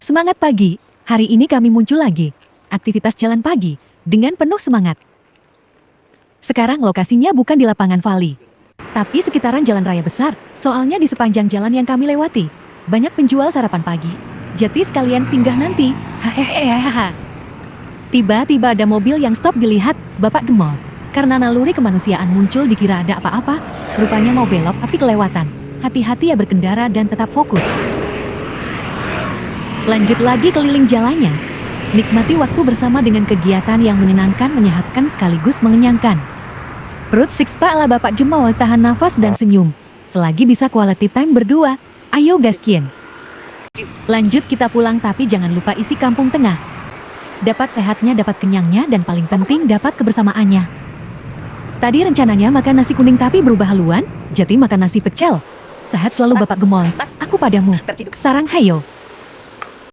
Semangat pagi, hari ini kami muncul lagi. Aktivitas jalan pagi, dengan penuh semangat. Sekarang lokasinya bukan di lapangan voli, tapi sekitaran jalan raya besar, soalnya di sepanjang jalan yang kami lewati. Banyak penjual sarapan pagi, jadi sekalian singgah nanti. Hahaha. Tiba-tiba ada mobil yang stop dilihat, Bapak Gemol. Karena naluri kemanusiaan muncul dikira ada apa-apa, rupanya mau belok tapi kelewatan. Hati-hati ya berkendara dan tetap fokus. Lanjut lagi keliling jalannya. Nikmati waktu bersama dengan kegiatan yang menyenangkan, menyehatkan sekaligus mengenyangkan. Perut six pack ala Bapak Gemol, tahan nafas dan senyum. Selagi bisa quality time berdua, ayo gaskien. Lanjut kita pulang tapi jangan lupa isi kampung tengah. Dapat sehatnya, dapat kenyangnya, dan paling penting dapat kebersamaannya. Tadi rencananya makan nasi kuning tapi berubah haluan, jadi makan nasi pecel. Sehat selalu Bapak Gemol, aku padamu. Sarang hayo.